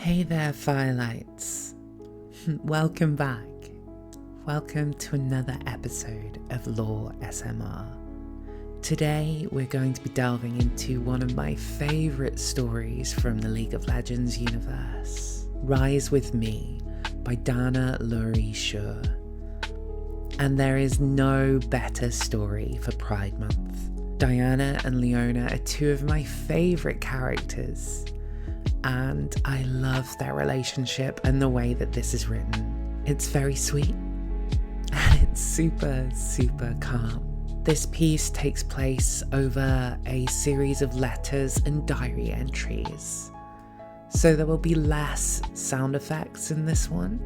Hey there, Firelights. Welcome back. Welcome to another episode of LoreSMR. Today we're going to be delving into one of my favourite stories from the League of Legends universe, Rise With Me by Dana Luery. And there is no better story for Pride Month. Diana and Leona are two of my favourite characters, and I love their relationship and the way that this is written. It's very sweet, and it's super calm. This piece takes place over a series of letters and diary entries, so there will be less sound effects in this one,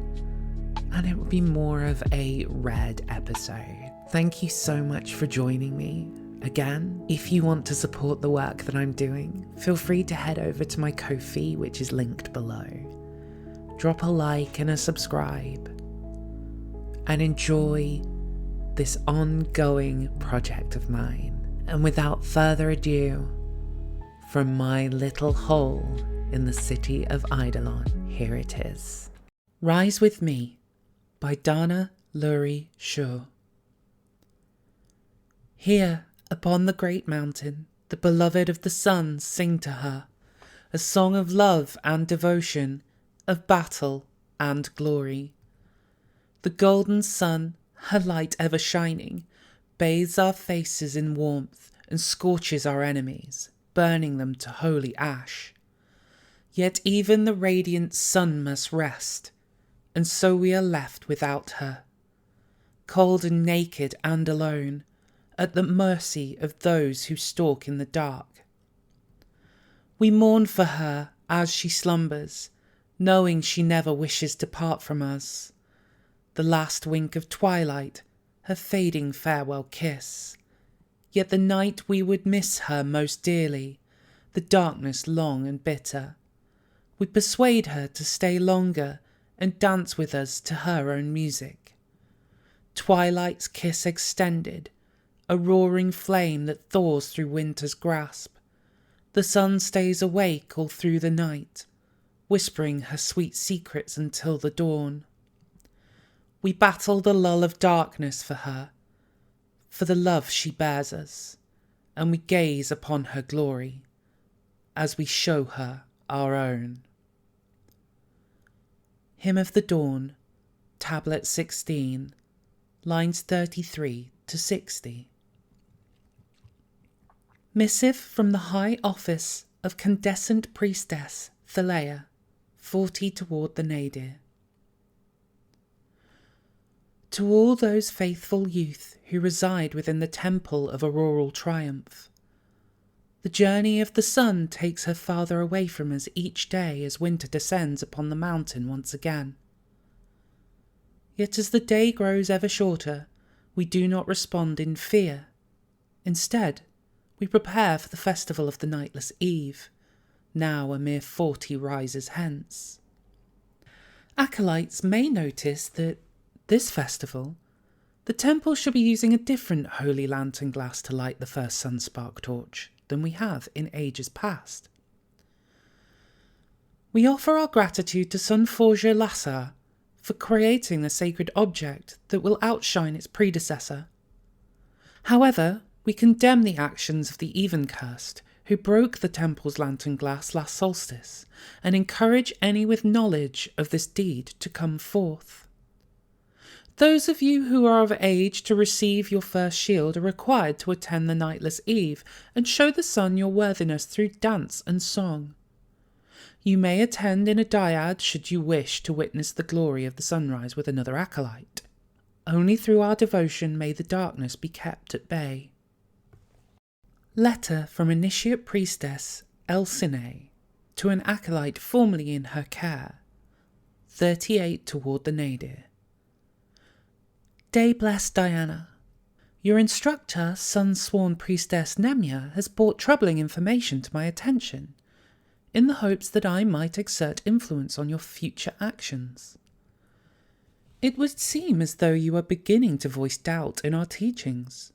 and it will be more of a read episode. Thank you so much for joining me. Again, if you want to support the work that I'm doing, feel free to head over to my Ko-fi, which is linked below. Drop a like and a subscribe, and enjoy this ongoing project of mine. And without further ado, from my little hole in the city of Eidolon, here it is. Rise With Me by Dana Luery. Here, upon the great mountain, the beloved of the sun sing to her a song of love and devotion, of battle and glory. The golden sun, her light ever shining, bathes our faces in warmth and scorches our enemies, burning them to holy ash. Yet even the radiant sun must rest, and so we are left without her, cold and naked and alone, at the mercy of those who stalk in the dark. We mourn for her as she slumbers, knowing she never wishes to part from us. The last wink of twilight, her fading farewell kiss. Yet the night we would miss her most dearly, the darkness long and bitter. We persuade her to stay longer and dance with us to her own music. Twilight's kiss extended, a roaring flame that thaws through winter's grasp. The sun stays awake all through the night, whispering her sweet secrets until the dawn. We battle the lull of darkness for her, for the love she bears us, and we gaze upon her glory as we show her our own. Hymn of the Dawn, Tablet 16, lines 33 to 60. Missive from the High Office of Candescent Priestess Thalea, 40 toward the Nadir. To all those faithful youth who reside within the temple of auroral triumph, the journey of the sun takes her farther away from us each day as winter descends upon the mountain once again. Yet as the day grows ever shorter, we do not respond in fear. Instead, we prepare for the festival of the Nightless Eve, now a mere 40 rises hence. Acolytes may notice that this festival, the temple should be using a different holy lantern glass to light the first sunspark torch than we have in ages past. We offer our gratitude to Sunforger Lassar for creating the sacred object that will outshine its predecessor. However, we condemn the actions of the even-cursed who broke the temple's lantern glass last solstice, and encourage any with knowledge of this deed to come forth. Those of you who are of age to receive your first shield are required to attend the Nightless Eve and show the sun your worthiness through dance and song. You may attend in a dyad should you wish to witness the glory of the sunrise with another acolyte. Only through our devotion may the darkness be kept at bay. Letter from Initiate Priestess Elsine to an acolyte formerly in her care, 38 toward the Nadir. Day blessed Diana. Your instructor, sun-sworn Priestess Nemia, has brought troubling information to my attention, in the hopes that I might exert influence on your future actions. It would seem as though you are beginning to voice doubt in our teachings.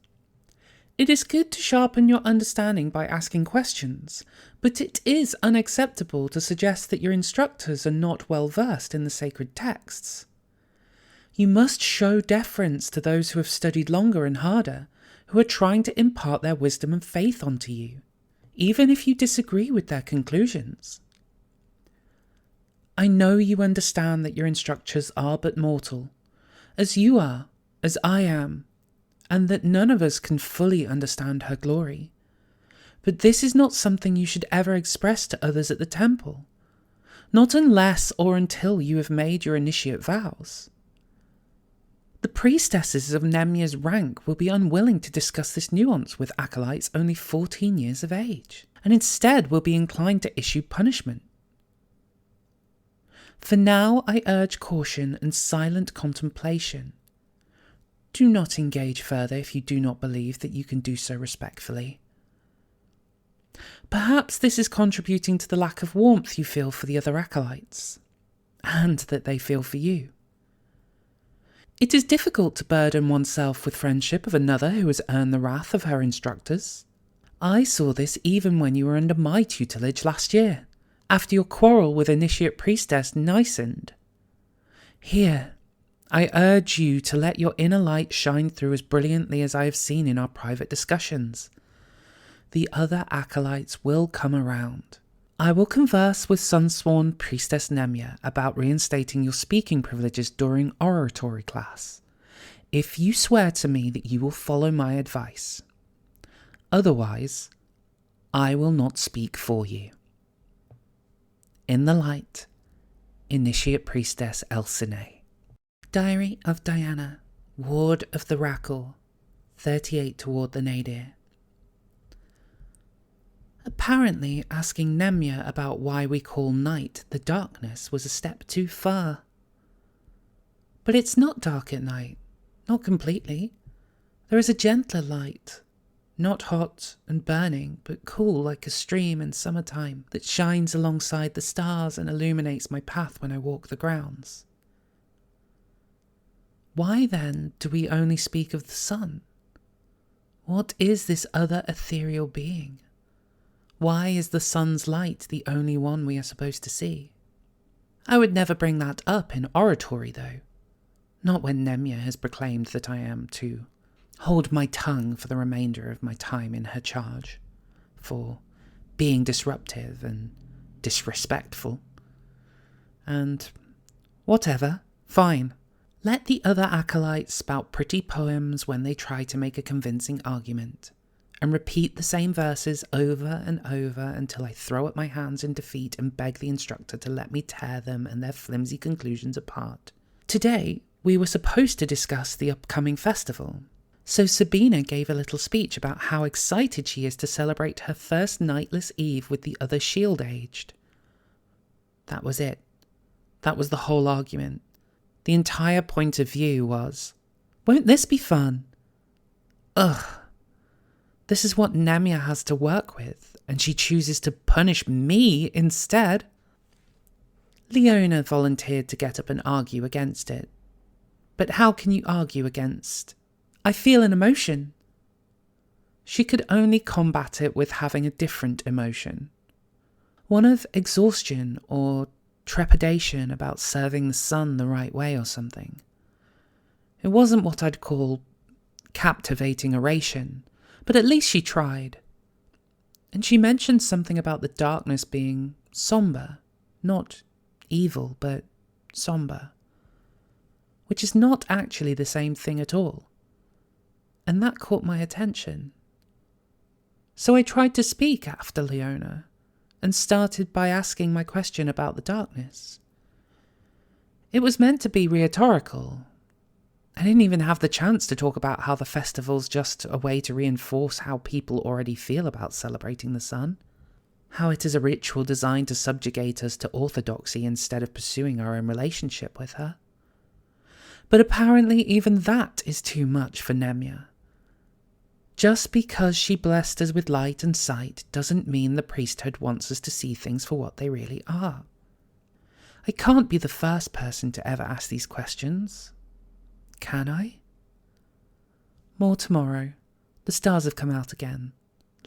It is good to sharpen your understanding by asking questions, but it is unacceptable to suggest that your instructors are not well versed in the sacred texts. You must show deference to those who have studied longer and harder, who are trying to impart their wisdom and faith onto you, even if you disagree with their conclusions. I know you understand that your instructors are but mortal, as you are, as I am, and that none of us can fully understand her glory. But this is not something you should ever express to others at the temple, not unless or until you have made your initiate vows. The priestesses of Nemya's rank will be unwilling to discuss this nuance with acolytes only 14 years of age, and instead will be inclined to issue punishment. For now, I urge caution and silent contemplation. Do not engage further if you do not believe that you can do so respectfully. Perhaps this is contributing to the lack of warmth you feel for the other acolytes, and that they feel for you. It is difficult to burden oneself with friendship of another who has earned the wrath of her instructors. I saw this even when you were under my tutelage last year, after your quarrel with Initiate Priestess Nicened. Here, I urge you to let your inner light shine through as brilliantly as I have seen in our private discussions. The other acolytes will come around. I will converse with Sunsworn Priestess Nemya about reinstating your speaking privileges during oratory class, if you swear to me that you will follow my advice. Otherwise, I will not speak for you. In the light, Initiate Priestess Elsine. Diary of Diana, Ward of the Rackle, 38 toward the nadir. Apparently, asking Nemya about why we call night the darkness was a step too far. But it's not dark at night, not completely. There is a gentler light, not hot and burning, but cool like a stream in summertime that shines alongside the stars and illuminates my path when I walk the grounds. Why then do we only speak of the sun? What is this other ethereal being? Why is the sun's light the only one we are supposed to see? I would never bring that up in oratory, though. Not when Nemya has proclaimed that I am to hold my tongue for the remainder of my time in her charge, for being disruptive and disrespectful. And whatever, fine. Let the other acolytes spout pretty poems when they try to make a convincing argument, and repeat the same verses over and over until I throw up my hands in defeat and beg the instructor to let me tear them and their flimsy conclusions apart. Today, we were supposed to discuss the upcoming festival, so Sabina gave a little speech about how excited she is to celebrate her first nightless eve with the other shield-aged. That was it. That was the whole argument. The entire point of view was, won't this be fun? Ugh. This is what Nemya has to work with, and she chooses to punish me instead. Leona volunteered to get up and argue against it. But how can you argue against? I feel an emotion. She could only combat it with having a different emotion. One of exhaustion or trepidation about serving the sun the right way or something. It wasn't what I'd call captivating oration, but at least she tried. And she mentioned something about the darkness being somber, not evil, but somber, which is not actually the same thing at all. And that caught my attention. So I tried to speak after Leona, and started by asking my question about the darkness. It was meant to be rhetorical. I didn't even have the chance to talk about how the festival's just a way to reinforce how people already feel about celebrating the sun, how it is a ritual designed to subjugate us to orthodoxy instead of pursuing our own relationship with her. But apparently even that is too much for Nemya. Just because she blessed us with light and sight doesn't mean the priesthood wants us to see things for what they really are. I can't be the first person to ever ask these questions. Can I? More tomorrow. The stars have come out again,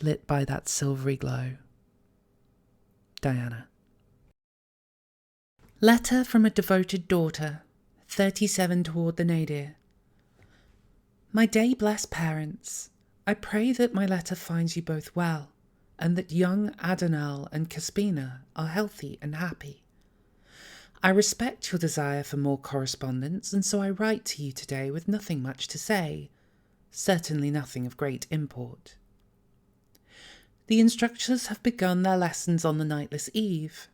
lit by that silvery glow. Diana. Letter from a devoted daughter, 37 toward the nadir. My day-blessed parents, I pray that my letter finds you both well, and that young Adonal and Caspina are healthy and happy. I respect your desire for more correspondence, and so I write to you today with nothing much to say, certainly nothing of great import. The instructors have begun their lessons on the nightless eve.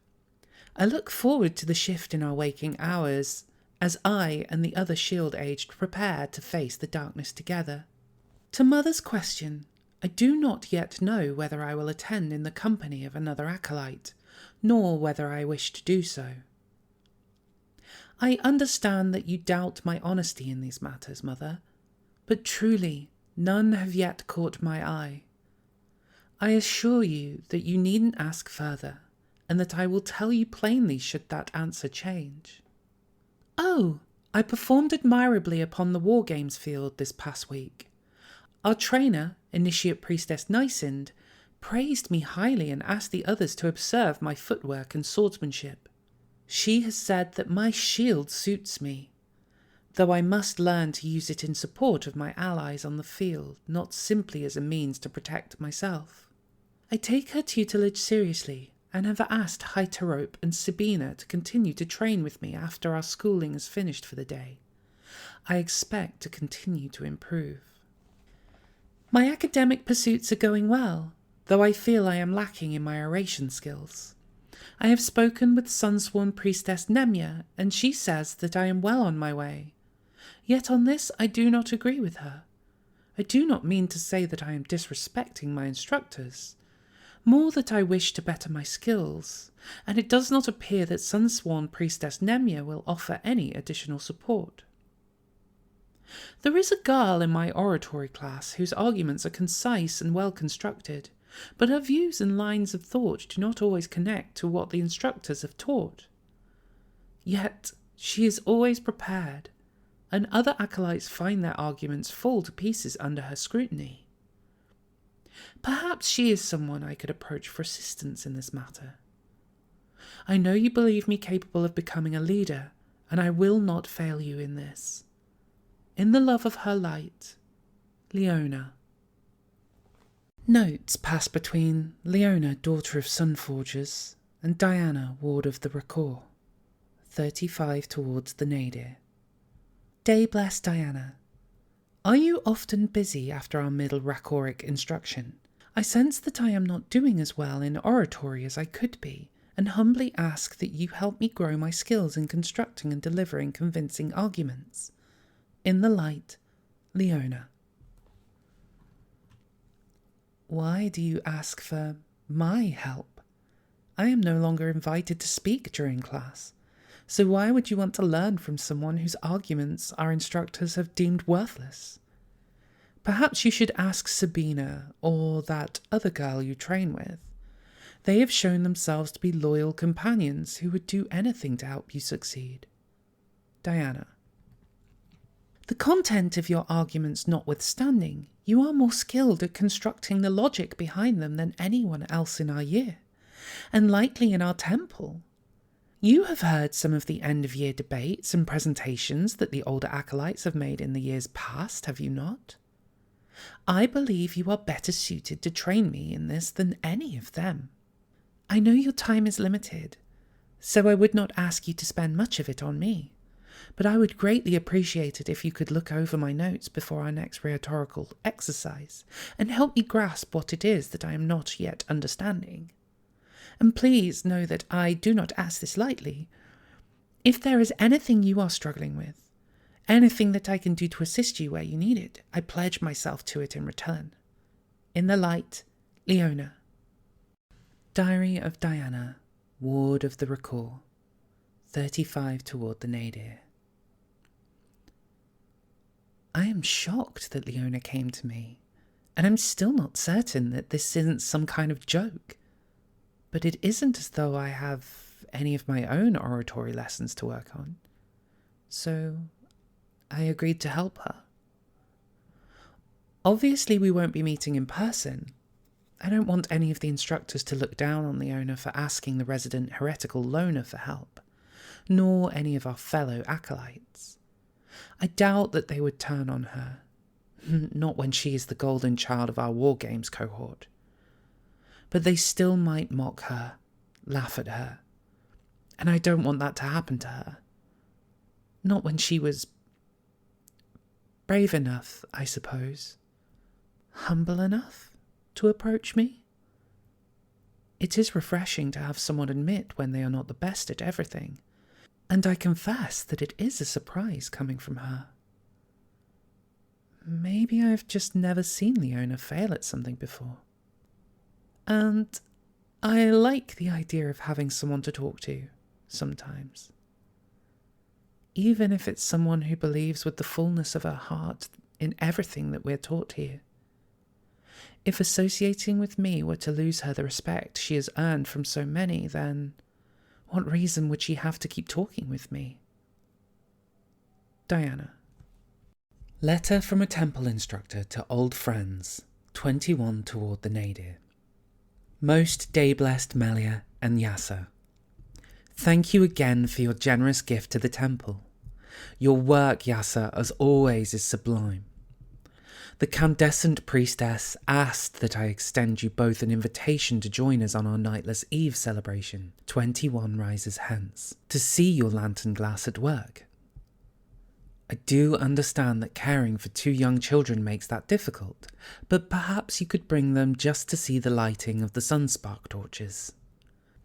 I look forward to the shift in our waking hours, as I and the other shield-aged prepare to face the darkness together. To Mother's question, I do not yet know whether I will attend in the company of another acolyte, nor whether I wish to do so. I understand that you doubt my honesty in these matters, Mother, but truly none have yet caught my eye. I assure you that you needn't ask further, and that I will tell you plainly should that answer change. Oh, I performed admirably upon the War Games field this past week. Our trainer, Initiate Priestess Nysind, praised me highly and asked the others to observe my footwork and swordsmanship. She has said that my shield suits me, though I must learn to use it in support of my allies on the field, not simply as a means to protect myself. I take her tutelage seriously, and have asked Hyterope and Sabina to continue to train with me after our schooling is finished for the day. I expect to continue to improve. My academic pursuits are going well, though I feel I am lacking in my oration skills. I have spoken with Sunsworn Priestess Nemia, and she says that I am well on my way. Yet on this I do not agree with her. I do not mean to say that I am disrespecting my instructors, more that I wish to better my skills, and it does not appear that Sunsworn Priestess Nemia will offer any additional support. There is a girl in my oratory class whose arguments are concise and well constructed, but her views and lines of thought do not always connect to what the instructors have taught. Yet she is always prepared, and other acolytes find their arguments fall to pieces under her scrutiny. Perhaps she is someone I could approach for assistance in this matter. I know you believe me capable of becoming a leader, and I will not fail you in this. In the love of her light, Leona. Notes pass between Leona, daughter of Sunforgers, and Diana, ward of the Rakor. 35 towards the nadir. Day bless Diana. Are you often busy after our middle Rakoric instruction? I sense that I am not doing as well in oratory as I could be, and humbly ask that you help me grow my skills in constructing and delivering convincing arguments. In the light, Leona. Why do you ask for my help? I am no longer invited to speak during class, so why would you want to learn from someone whose arguments our instructors have deemed worthless? Perhaps you should ask Sabina or that other girl you train with. They have shown themselves to be loyal companions who would do anything to help you succeed. Diana. The content of your arguments notwithstanding, you are more skilled at constructing the logic behind them than anyone else in our year, and likely in our temple. You have heard some of the end-of-year debates and presentations that the older acolytes have made in the years past, have you not? I believe you are better suited to train me in this than any of them. I know your time is limited, so I would not ask you to spend much of it on me, but I would greatly appreciate it if you could look over my notes before our next rhetorical exercise and help me grasp what it is that I am not yet understanding. And please know that I do not ask this lightly. If there is anything you are struggling with, anything that I can do to assist you where you need it, I pledge myself to it in return. In the light, Leona. Diary of Diana, ward of the Rakor. 35 toward the nadir. I am shocked that Leona came to me, and I'm still not certain that this isn't some kind of joke. But it isn't as though I have any of my own oratory lessons to work on. So I agreed to help her. Obviously we won't be meeting in person. I don't want any of the instructors to look down on Leona for asking the resident heretical loner for help, nor any of our fellow acolytes. I doubt that they would turn on her, not when she is the golden child of our War Games cohort. But they still might mock her, laugh at her, and I don't want that to happen to her. Not when she was brave enough, I suppose, humble enough to approach me. It is refreshing to have someone admit when they are not the best at everything, and I confess that it is a surprise coming from her. Maybe I've just never seen Leona fail at something before. And I like the idea of having someone to talk to, sometimes. Even if it's someone who believes with the fullness of her heart in everything that we're taught here. If associating with me were to lose her the respect she has earned from so many, then what reason would she have to keep talking with me? Diana. Letter from a temple instructor to old friends, 21 toward the nadir. Most day-blessed Melia and Yasser, thank you again for your generous gift to the temple. Your work, Yasser, as always, is sublime. The candescent priestess asked that I extend you both an invitation to join us on our Nightless Eve celebration, 21 rises hence, to see your lantern glass at work. I do understand that caring for 2 young children makes that difficult, but perhaps you could bring them just to see the lighting of the sunspark torches.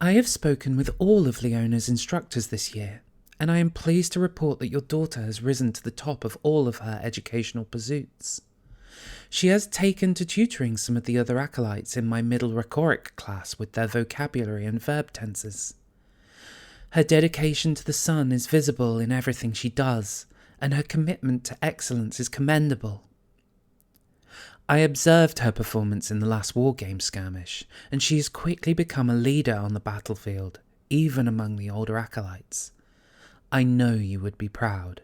I have spoken with all of Leona's instructors this year, and I am pleased to report that your daughter has risen to the top of all of her educational pursuits. She has taken to tutoring some of the other acolytes in my middle rhetoric class with their vocabulary and verb tenses. Her dedication to the sun is visible in everything she does, and her commitment to excellence is commendable. I observed her performance in the last War Games skirmish, and she has quickly become a leader on the battlefield, even among the older acolytes. I know you would be proud.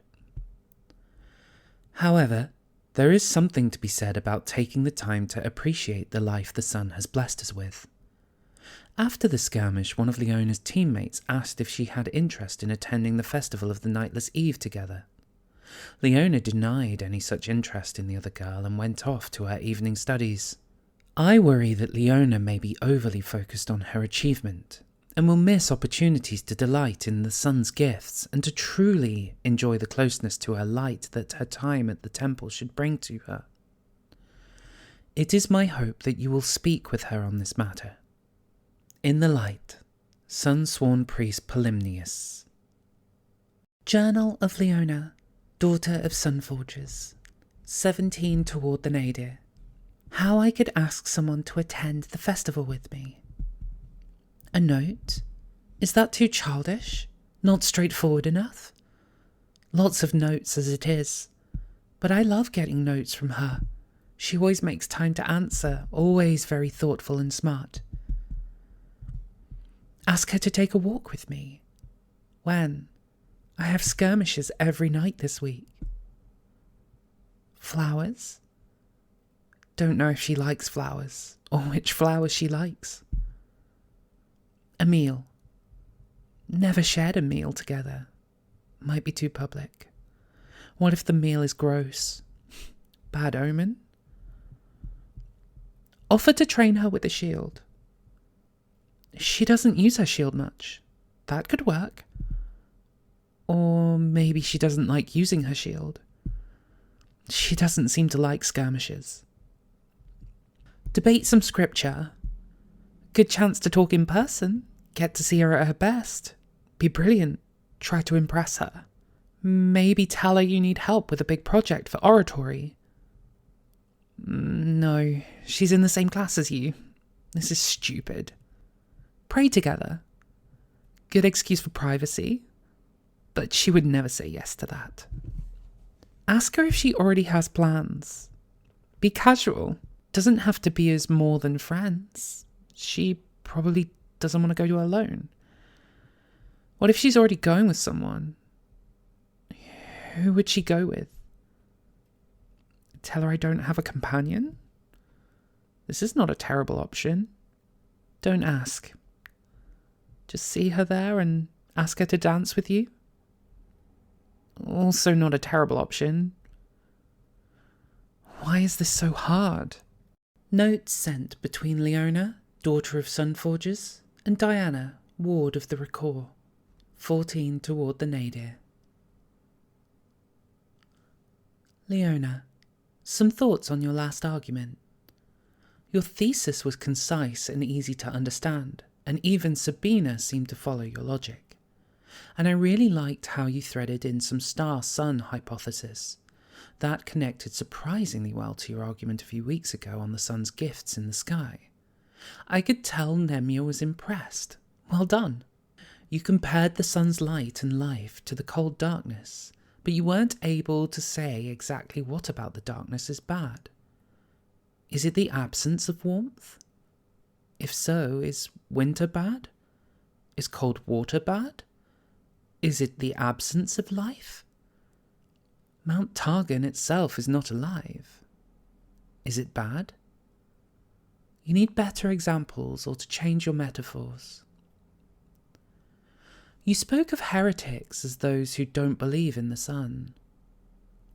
However, there is something to be said about taking the time to appreciate the life the sun has blessed us with. After the skirmish, one of Leona's teammates asked if she had interest in attending the festival of the Nightless Eve together. Leona denied any such interest in the other girl and went off to her evening studies. I worry that Leona may be overly focused on her achievement and will miss opportunities to delight in the sun's gifts and to truly enjoy the closeness to her light that her time at the temple should bring to her. It is my hope that you will speak with her on this matter. In the light, sun-sworn priest Polymnius. Journal of Leona, daughter of Sunforgers, 17 toward the nadir. How I could ask someone to attend the festival with me. A note? Is that too childish? Not straightforward enough? Lots of notes as it is, but I love getting notes from her. She always makes time to answer, always very thoughtful and smart. Ask her to take a walk with me. When? I have skirmishes every night this week. Flowers? Don't know if she likes flowers, or which flowers she likes. A meal. Never shared a meal together. Might be too public. What if the meal is gross? Bad omen? Offer to train her with a shield. She doesn't use her shield much. That could work. Or maybe she doesn't like using her shield. She doesn't seem to like skirmishes. Debate some scripture. Good chance to talk in person. Get to see her at her best. Be brilliant. Try to impress her. Maybe tell her you need help with a big project for oratory. No, she's in the same class as you. This is stupid. Pray together. Good excuse for privacy. But she would never say yes to that. Ask her if she already has plans. Be casual. Doesn't have to be as more than friends. She probably doesn't want to go to alone. What if she's already going with someone? Who would she go with? tell her I don't have a companion? This is not a terrible option. Don't ask. Just see her there and ask her to dance with you? Also not a terrible option. Why is this so hard? Notes sent between Leona, daughter of Sunforgers, and Diana, ward of the Recor. 14 toward the nadir. Leona, some thoughts on your last argument. Your thesis was concise and easy to understand, and even Sabina seemed to follow your logic. And I really liked how you threaded in some star-sun hypothesis. That connected surprisingly well to your argument a few weeks ago on the sun's gifts in the sky. I could tell Nemia was impressed. Well done. You compared the sun's light and life to the cold darkness, but you weren't able to say exactly what about the darkness is bad. Is it the absence of warmth? If so, is winter bad? Is cold water bad? Is it the absence of life? Mount Targan itself is not alive. Is it bad? You need better examples or to change your metaphors. You spoke of heretics as those who don't believe in the sun.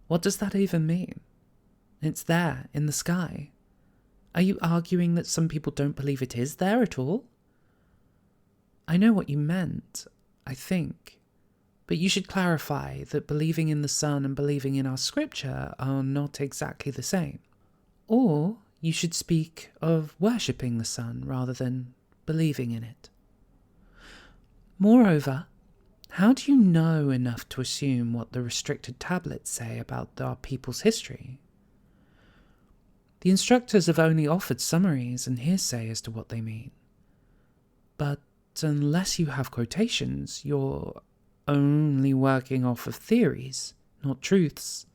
What does that even mean? It's there, in the sky. Are you arguing that some people don't believe it is there at all? I know what you meant, I think, but you should clarify that believing in the sun and believing in our scripture are not exactly the same. Or you should speak of worshipping the sun rather than believing in it. Moreover, how do you know enough to assume what the restricted tablets say about our people's history? The instructors have only offered summaries and hearsay as to what they mean. But unless you have quotations, you're only working off of theories, not truths.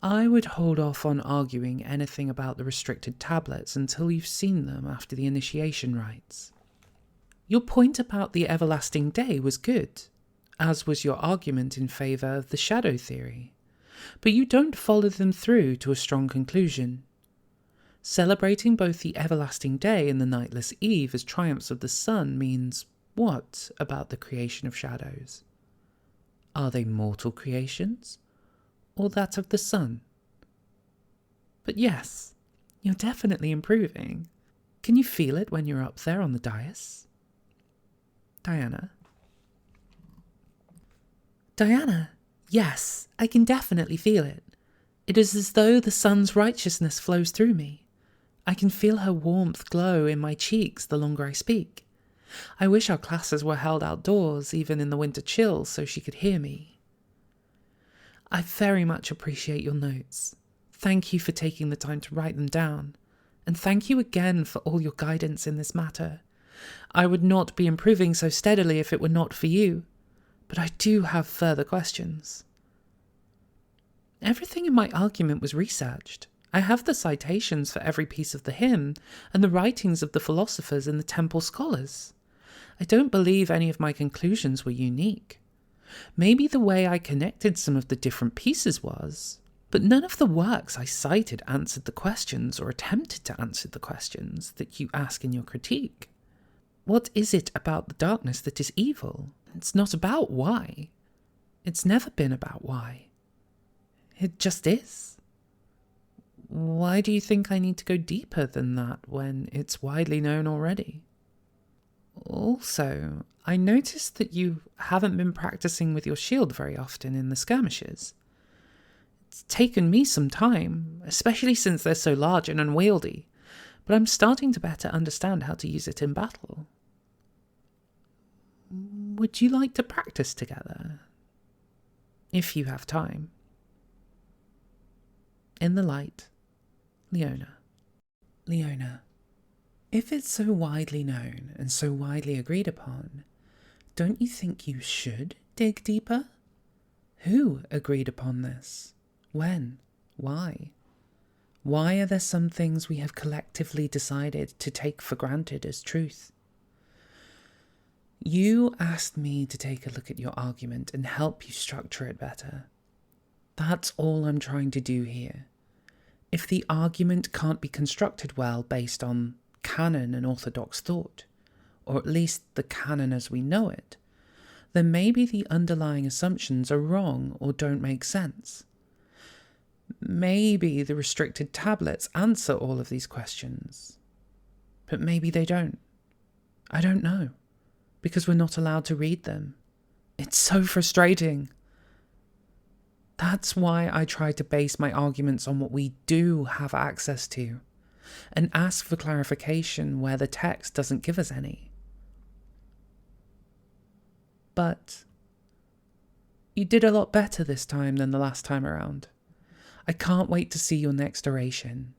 I would hold off on arguing anything about the restricted tablets until you've seen them after the initiation rites. Your point about the everlasting day was good, as was your argument in favour of the shadow theory, but you don't follow them through to a strong conclusion. Celebrating both the everlasting day and the nightless eve as triumphs of the sun means what about the creation of shadows? Are they mortal creations, or that of the sun? But yes, you're definitely improving. Can you feel it when you're up there on the dais? Diana, yes, I can definitely feel it. It is as though the sun's righteousness flows through me. I can feel her warmth glow in my cheeks the longer I speak. I wish our classes were held outdoors, even in the winter chill, so she could hear me. I very much appreciate your notes. Thank you for taking the time to write them down, and thank you again for all your guidance in this matter. I would not be improving so steadily if it were not for you, but I do have further questions. Everything in my argument was researched. I have the citations for every piece of the hymn, and the writings of the philosophers and the temple scholars. I don't believe any of my conclusions were unique. Maybe the way I connected some of the different pieces was, but none of the works I cited answered the questions or attempted to answer the questions that you ask in your critique. What is it about the darkness that is evil? It's not about why. It's never been about why. It just is. Why do you think I need to go deeper than that when it's widely known already? Also, I noticed that you haven't been practicing with your shield very often in the skirmishes. It's taken me some time, especially since they're so large and unwieldy, but I'm starting to better understand how to use it in battle. Would you like to practice together? If you have time. In the light, Leona. Leona, if it's so widely known and so widely agreed upon, don't you think you should dig deeper? Who agreed upon this? When? Why? Why are there some things we have collectively decided to take for granted as truth? You asked me to take a look at your argument and help you structure it better. That's all I'm trying to do here. If the argument can't be constructed well based on canon and orthodox thought, or at least the canon as we know it, then maybe the underlying assumptions are wrong or don't make sense. Maybe the restricted tablets answer all of these questions, but maybe they don't. I don't know, because we're not allowed to read them. It's so frustrating. That's why I try to base my arguments on what we do have access to, and ask for clarification where the text doesn't give us any. But you did a lot better this time than the last time around. I can't wait to see your next oration.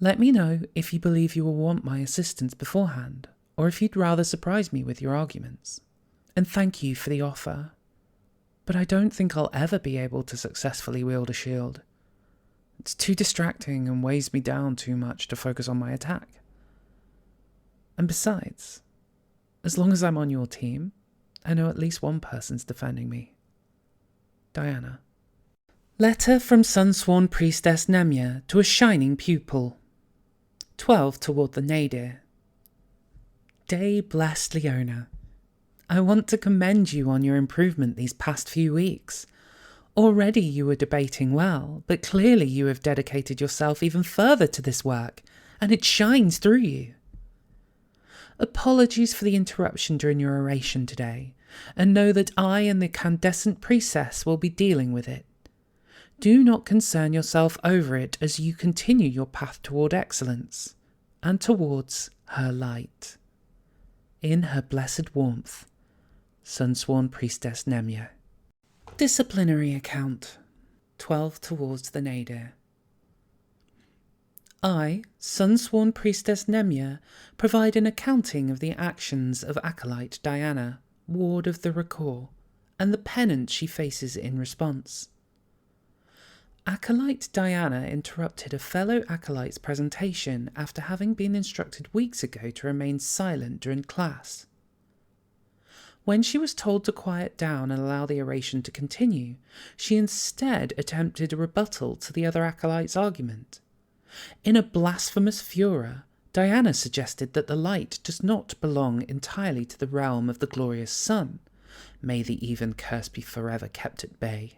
Let me know if you believe you will want my assistance beforehand, or if you'd rather surprise me with your arguments. And thank you for the offer. But I don't think I'll ever be able to successfully wield a shield. It's too distracting and weighs me down too much to focus on my attack. And besides, as long as I'm on your team, I know at least one person's defending me. Diana. Letter from Sunsworn Priestess Nemia to a shining pupil. 12 toward the nadir. Day blessed Leona. I want to commend you on your improvement these past few weeks. Already you were debating well, but clearly you have dedicated yourself even further to this work, and it shines through you. Apologies for the interruption during your oration today, and know that I and the Candescent Priestess will be dealing with it. Do not concern yourself over it as you continue your path toward excellence, and towards her light. In her blessed warmth, Sunsworn Priestess Nemia. Disciplinary account. 12 towards the nadir. I, Sunsworn Priestess Nemia, provide an accounting of the actions of Acolyte Diana, ward of the Recor, and the penance she faces in response. Acolyte Diana interrupted a fellow acolyte's presentation after having been instructed weeks ago to remain silent during class. When she was told to quiet down and allow the oration to continue, she instead attempted a rebuttal to the other acolyte's argument. In a blasphemous furor, Diana suggested that the light does not belong entirely to the realm of the glorious sun. May the even curse be forever kept at bay.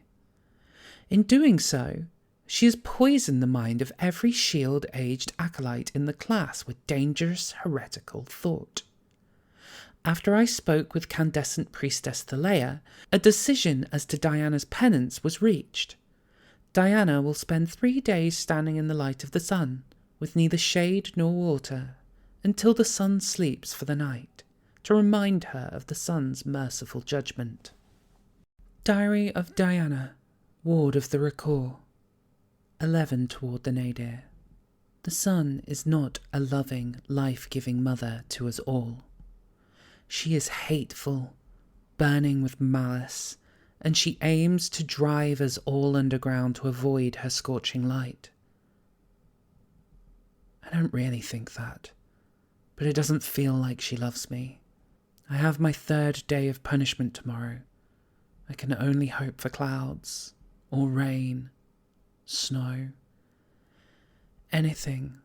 In doing so, she has poisoned the mind of every shield-aged acolyte in the class with dangerous heretical thought. After I spoke with Candescent Priestess Thalea, a decision as to Diana's penance was reached. Diana will spend 3 days standing in the light of the sun, with neither shade nor water, until the sun sleeps for the night, to remind her of the sun's merciful judgment. Diary of Diana, ward of the Recor. 11 toward the nadir. The sun is not a loving, life-giving mother to us all. She is hateful, burning with malice, and she aims to drive us all underground to avoid her scorching light. I don't really think that, but it doesn't feel like she loves me. I have my 3rd day of punishment tomorrow. I can only hope for clouds, or rain, snow, anything.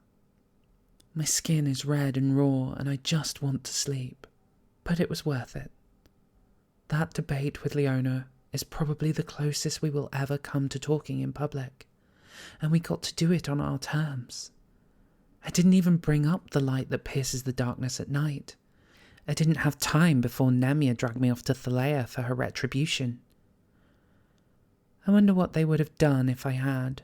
My skin is red and raw, and I just want to sleep. But it was worth it. That debate with Leona is probably the closest we will ever come to talking in public, and we got to do it on our terms. I didn't even bring up the light that pierces the darkness at night. I didn't have time before Nemia dragged me off to Thalea for her retribution. I wonder what they would have done if I had.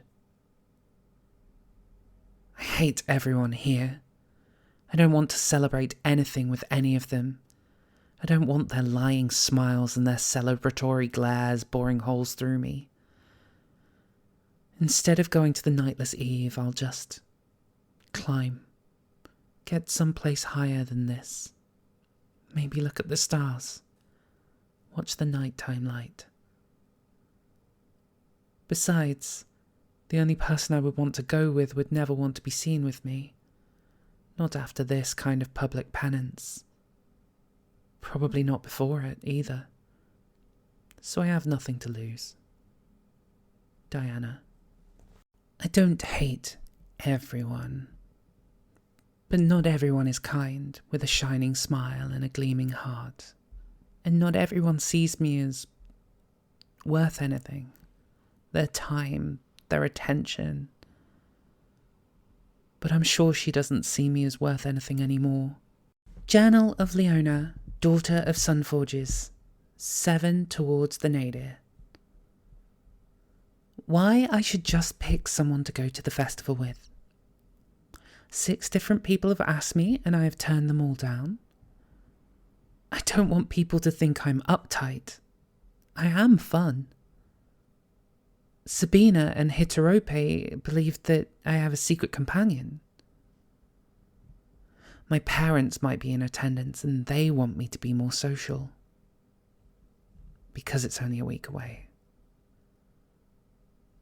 I hate everyone here. I don't want to celebrate anything with any of them. I don't want their lying smiles and their celebratory glares boring holes through me. Instead of going to the Nightless Eve, I'll just climb. Get someplace higher than this. Maybe look at the stars. Watch the nighttime light. Besides, the only person I would want to go with would never want to be seen with me. Not after this kind of public penance. Probably not before it, either. So I have nothing to lose. Diana. I don't hate everyone, but not everyone is kind, with a shining smile and a gleaming heart, and not everyone sees me as worth anything. Their time, their attention. But I'm sure she doesn't see me as worth anything anymore. Journal of Leona, daughter of Sunforges, 7 towards the nadir. Why I should just pick someone to go to the festival with. 6 different people have asked me and I have turned them all down. I don't want people to think I'm uptight. I am fun. Sabina and Hiterope believe that I have a secret companion. My parents might be in attendance and they want me to be more social. Because it's only a week away.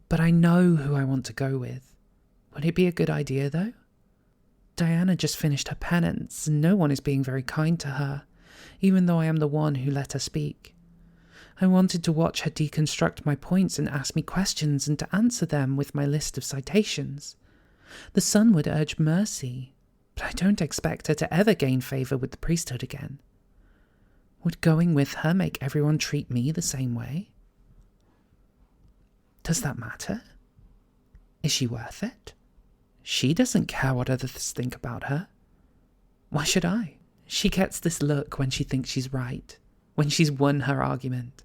But I know who I want to go with. Would it be a good idea, though? Diana just finished her penance, and no one is being very kind to her, even though I am the one who let her speak. I wanted to watch her deconstruct my points and ask me questions and to answer them with my list of citations. The sun would urge mercy, but I don't expect her to ever gain favour with the priesthood again. Would going with her make everyone treat me the same way? Does that matter? Is she worth it? She doesn't care what others think about her. Why should I? She gets this look when she thinks she's right, when she's won her argument,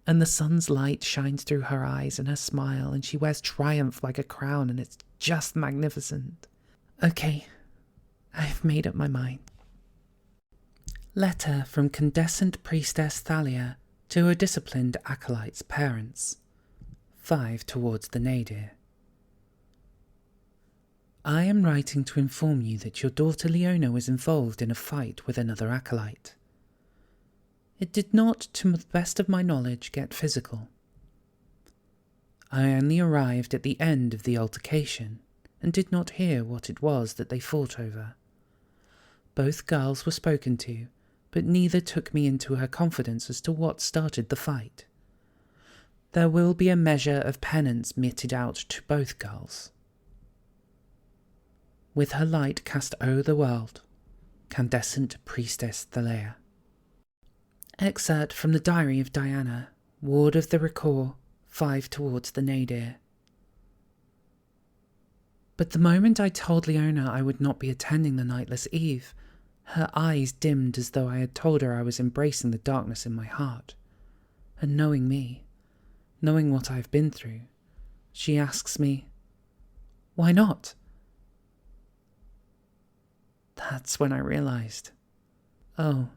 and the sun's light shines through her eyes and her smile, and she wears triumph like a crown, and it's just magnificent. Okay, I've made up my mind. Letter from Condescent Priestess Thalia to her disciplined acolyte's parents. 5 towards the nadir. I am writing to inform you that your daughter Leona was involved in a fight with another acolyte. It did not, to the best of my knowledge, get physical. I only arrived at the end of the altercation, and did not hear what it was that they fought over. Both girls were spoken to, but neither took me into her confidence as to what started the fight. There will be a measure of penance meted out to both girls. With her light cast o'er the world, Candescent Priestess Thalia. Excerpt from the Diary of Diana, Ward of the Recor, 5 towards the nadir. But the moment I told Leona I would not be attending the Nightless Eve, her eyes dimmed as though I had told her I was embracing the darkness in my heart. And knowing me, knowing what I have been through, she asks me, "Why not?" That's when I realised. Oh,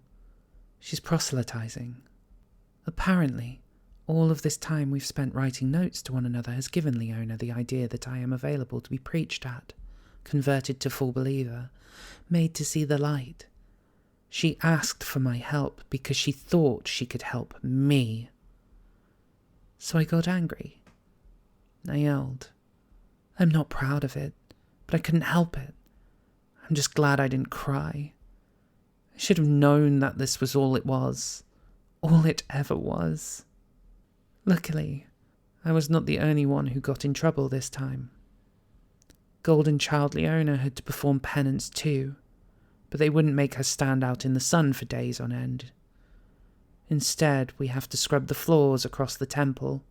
she's proselytising. Apparently, all of this time we've spent writing notes to one another has given Leona the idea that I am available to be preached at, converted to full believer, made to see the light. She asked for my help because she thought she could help me. So I got angry. I yelled. I'm not proud of it, but I couldn't help it. I'm just glad I didn't cry. I should have known that this was all it was. All it ever was. Luckily, I was not the only one who got in trouble this time. Golden Child Leona had to perform penance too, but they wouldn't make her stand out in the sun for days on end. Instead, we have to scrub the floors across the temple.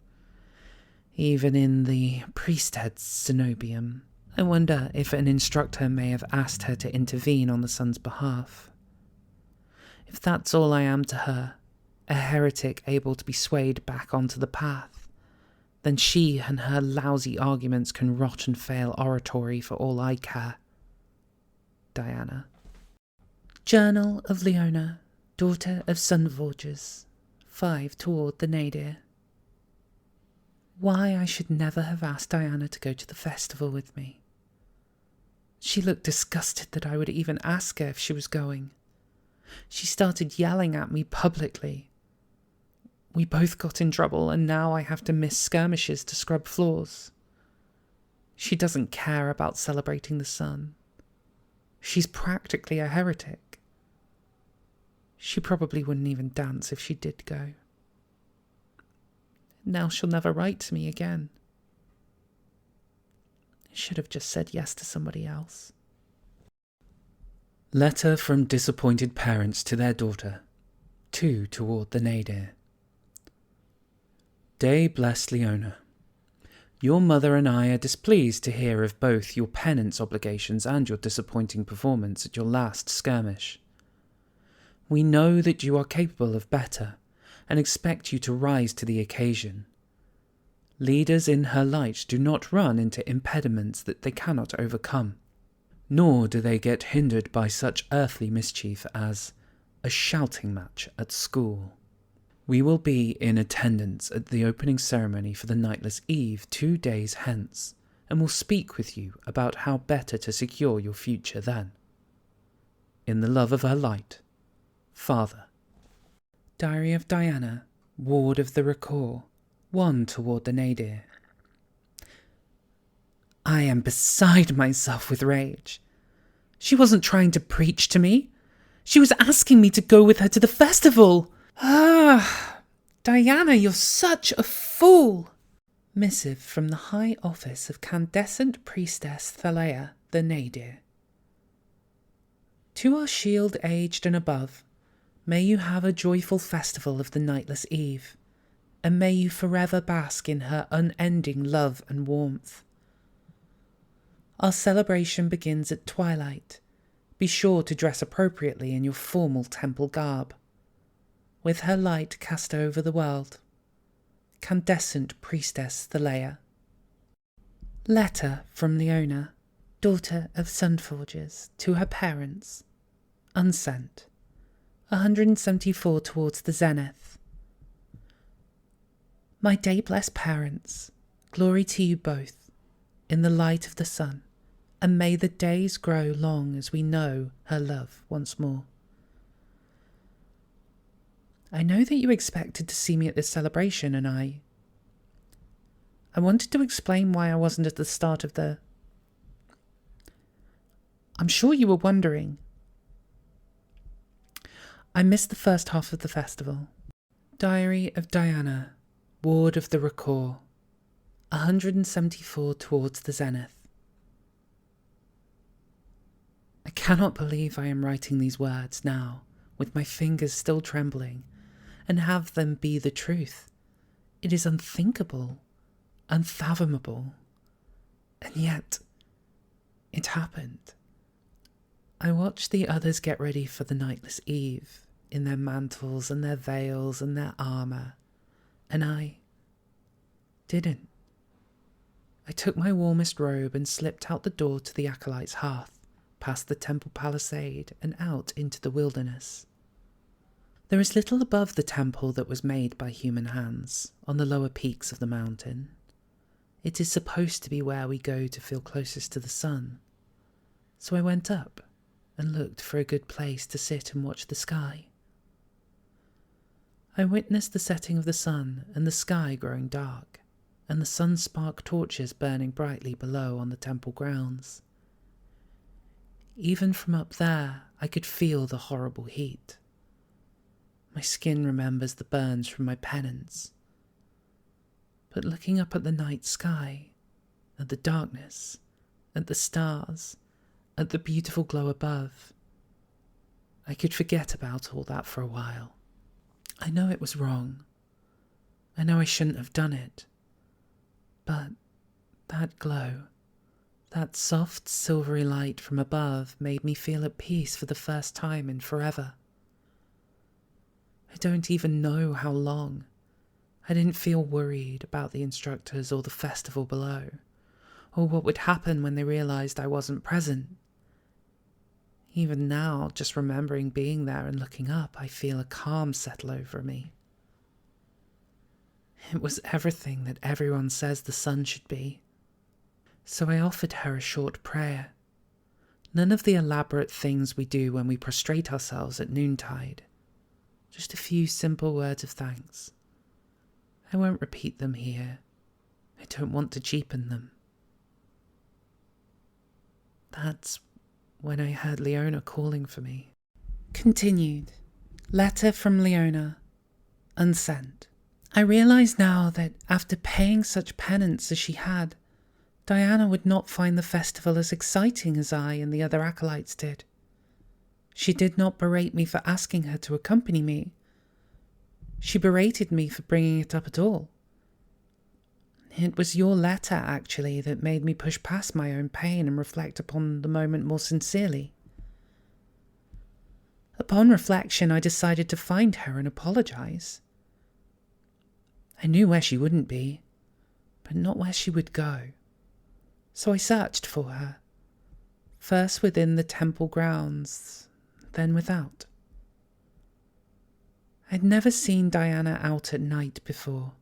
Even in the priesthead's cenobium. I wonder if an instructor may have asked her to intervene on the sun's behalf. If that's all I am to her, a heretic able to be swayed back onto the path, then she and her lousy arguments can rot and fail oratory for all I care. Diana. Journal of Leona, daughter of Sunforges, 5 toward the nadir. Why I should never have asked Diana to go to the festival with me. She looked disgusted that I would even ask her if she was going. She started yelling at me publicly. We both got in trouble, and now I have to miss skirmishes to scrub floors. She doesn't care about celebrating the sun. She's practically a heretic. She probably wouldn't even dance if she did go. Now she'll never write to me again. should have just said yes to somebody else. Letter from disappointed parents to their daughter, 2 toward the nadir. Day blessed Leona. Your mother and I are displeased to hear of both your penance obligations and your disappointing performance at your last skirmish. We know that you are capable of better, and expect you to rise to the occasion. Leaders in her light do not run into impediments that they cannot overcome, nor do they get hindered by such earthly mischief as a shouting match at school. We will be in attendance at the opening ceremony for the Nightless Eve 2 days hence, and will speak with you about how better to secure your future then. In the love of her light, Father. Diary of Diana, Ward of the Recor, 1 toward the nadir. I am beside myself with rage. She wasn't trying to preach to me. She was asking me to go with her to the festival. Diana, you're such a fool. Missive from the High Office of Candescent Priestess Thalea, the Nadir. To our shield aged and above, may you have a joyful festival of the Nightless Eve, and may you forever bask in her unending love and warmth. Our celebration begins at twilight. Be sure to dress appropriately in your formal temple garb. With her light cast over the world. Candescent Priestess Thalea. Letter from Leona, daughter of Sunforgers, to her parents. Unsent. 174 towards the zenith. My day-blessed parents, glory to you both, in the light of the sun, and may the days grow long as we know her love once more. I know that you expected to see me at this celebration, and I wanted to explain why I wasn't at the start of the... I'm sure you were wondering. I missed the first half of the festival. Diary of Diana, Ward of the Recor, 174 towards the zenith. I cannot believe I am writing these words now, with my fingers still trembling, and have them be the truth. It is unthinkable, unfathomable, and yet it happened. I watched the others get ready for the Nightless Eve, in their mantles and their veils and their armour, and I didn't. I took my warmest robe and slipped out the door to the acolyte's hearth, past the temple palisade and out into the wilderness. There is little above the temple that was made by human hands, on the lower peaks of the mountain. It is supposed to be where we go to feel closest to the sun. So I went up and looked for a good place to sit and watch the sky. I witnessed the setting of the sun and the sky growing dark, and the sun-spark torches burning brightly below on the temple grounds. Even from up there, I could feel the horrible heat. My skin remembers the burns from my penance. But looking up at the night sky, at the darkness, at the stars, at the beautiful glow above, I could forget about all that for a while. I know it was wrong. I know I shouldn't have done it. But that glow, that soft silvery light from above made me feel at peace for the first time in forever. I don't even know how long. I didn't feel worried about the instructors or the festival below, or what would happen when they realized I wasn't present. Even now, just remembering being there and looking up, I feel a calm settle over me. It was everything that everyone says the sun should be. So I offered her a short prayer. None of the elaborate things we do when we prostrate ourselves at noontide. Just a few simple words of thanks. I won't repeat them here. I don't want to cheapen them. That's when I heard Leona calling for me. Continued. Letter from Leona. Unsent. I realise now that after paying such penance as she had, Diana would not find the festival as exciting as I and the other acolytes did. She did not berate me for asking her to accompany me. She berated me for bringing it up at all. It was your letter, actually, that made me push past my own pain and reflect upon the moment more sincerely. Upon reflection, I decided to find her and apologize. I knew where she wouldn't be, but not where she would go. So I searched for her, first within the temple grounds, then without. I'd never seen Diana out at night before.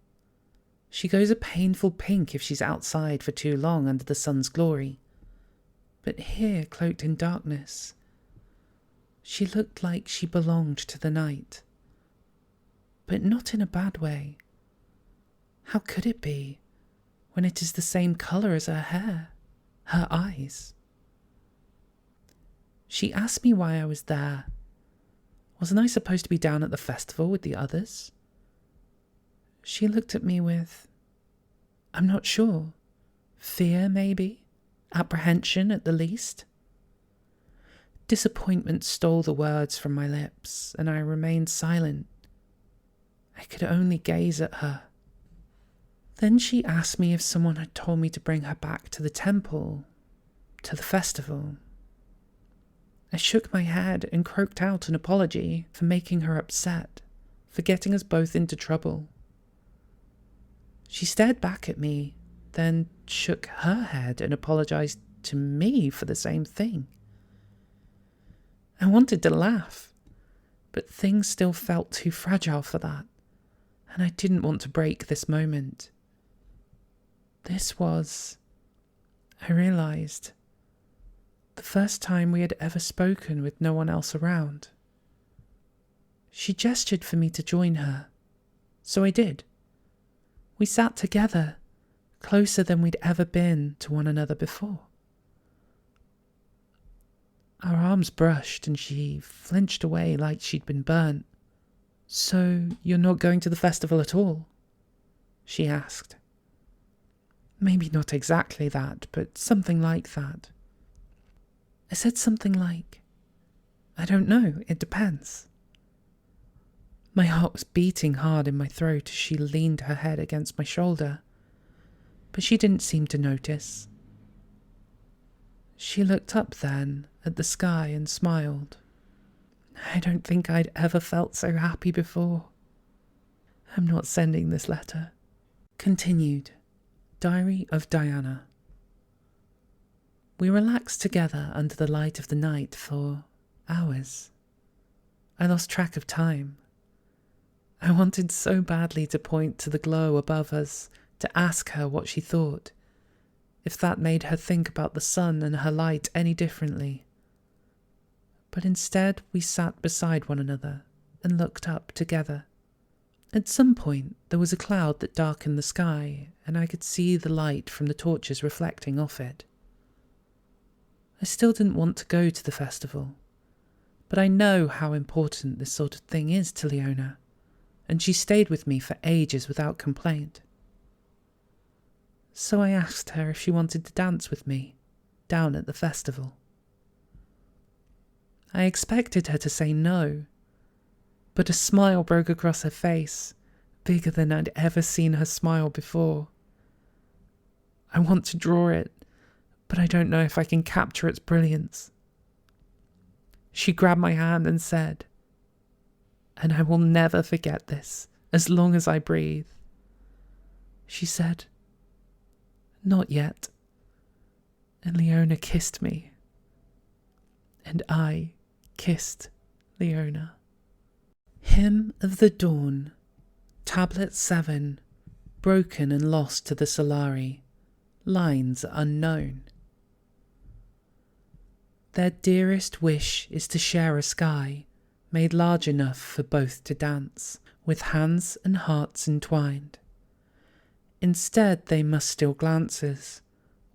She goes a painful pink if she's outside for too long under the sun's glory. But here, cloaked in darkness, she looked like she belonged to the night. But not in a bad way. How could it be, when it is the same colour as her hair, her eyes? She asked me why I was there. Wasn't I supposed to be down at the festival with the others? She looked at me with, I'm not sure, fear maybe, apprehension at the least. Disappointment stole the words from my lips, and I remained silent. I could only gaze at her. Then she asked me if someone had told me to bring her back to the temple, to the festival. I shook my head and croaked out an apology for making her upset, for getting us both into trouble. She stared back at me, then shook her head and apologized to me for the same thing. I wanted to laugh, but things still felt too fragile for that, and I didn't want to break this moment. This was, I realized, the first time we had ever spoken with no one else around. She gestured for me to join her, so I did. We sat together, closer than we'd ever been to one another before. Our arms brushed and she flinched away like she'd been burnt. So you're not going to the festival at all? She asked. Maybe not exactly that, but something like that. I said something like, I don't know, it depends. My heart was beating hard in my throat as she leaned her head against my shoulder, but she didn't seem to notice. She looked up then at the sky and smiled. I don't think I'd ever felt so happy before. I'm not sending this letter. Continued. Diary of Diana. We relaxed together under the light of the night for hours. I lost track of time. I wanted so badly to point to the glow above us, to ask her what she thought, if that made her think about the sun and her light any differently. But instead we sat beside one another and looked up together. At some point there was a cloud that darkened the sky, and I could see the light from the torches reflecting off it. I still didn't want to go to the festival, but I know how important this sort of thing is to Leona, and she stayed with me for ages without complaint. So I asked her if she wanted to dance with me, down at the festival. I expected her to say no, but a smile broke across her face, bigger than I'd ever seen her smile before. I want to draw it, but I don't know if I can capture its brilliance. She grabbed my hand and said, and I will never forget this, as long as I breathe. She said, not yet. And Leona kissed me. And I kissed Leona. Hymn of the Dawn, Tablet 7, broken and lost to the Solari, lines unknown. Their dearest wish is to share a sky, made large enough for both to dance, with hands and hearts entwined. Instead they must steal glances,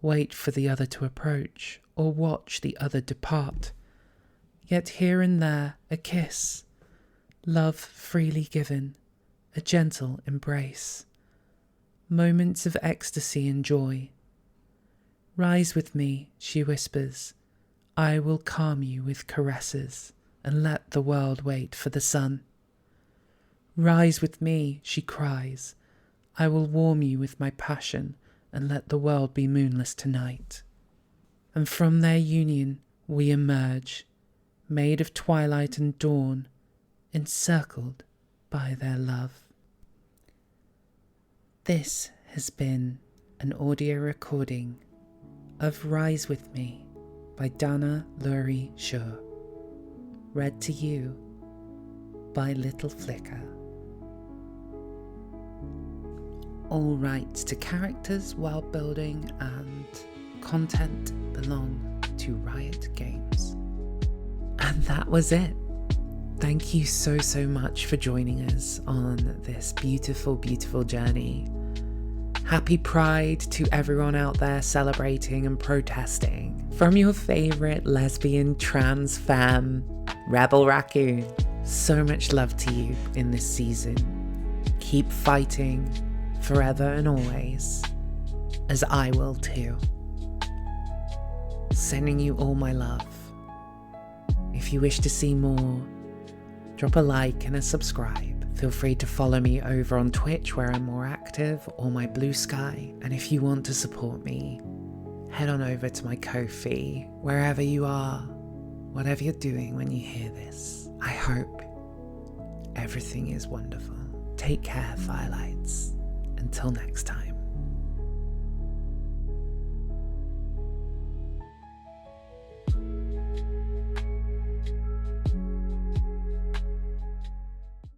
wait for the other to approach, or watch the other depart. Yet here and there a kiss, love freely given, a gentle embrace, moments of ecstasy and joy. Rise with me, she whispers. I will calm you with caresses and let the world wait for the sun. Rise with me, she cries. I will warm you with my passion and let the world be moonless tonight. And from their union we emerge, made of twilight and dawn, encircled by their love. This has been an audio recording of Rise With Me by Dana Luery Shaw, read to you by Little Flicker. All rights to characters, world building and content belong to Riot Games. And that was it. Thank you so much for joining us on this beautiful journey. Happy Pride to everyone out there celebrating and protesting. From your favourite lesbian trans femme, Rebel Raccoon. So much love to you in this season. Keep fighting forever and always, as I will too. Sending you all my love. If you wish to see more, drop a like and a subscribe. Feel free to follow me over on Twitch where I'm more active, or my Blue Sky. And if you want to support me, head on over to my Ko-fi, wherever you are, whatever you're doing when you hear this. I hope everything is wonderful. Take care, Firelights. Until next time.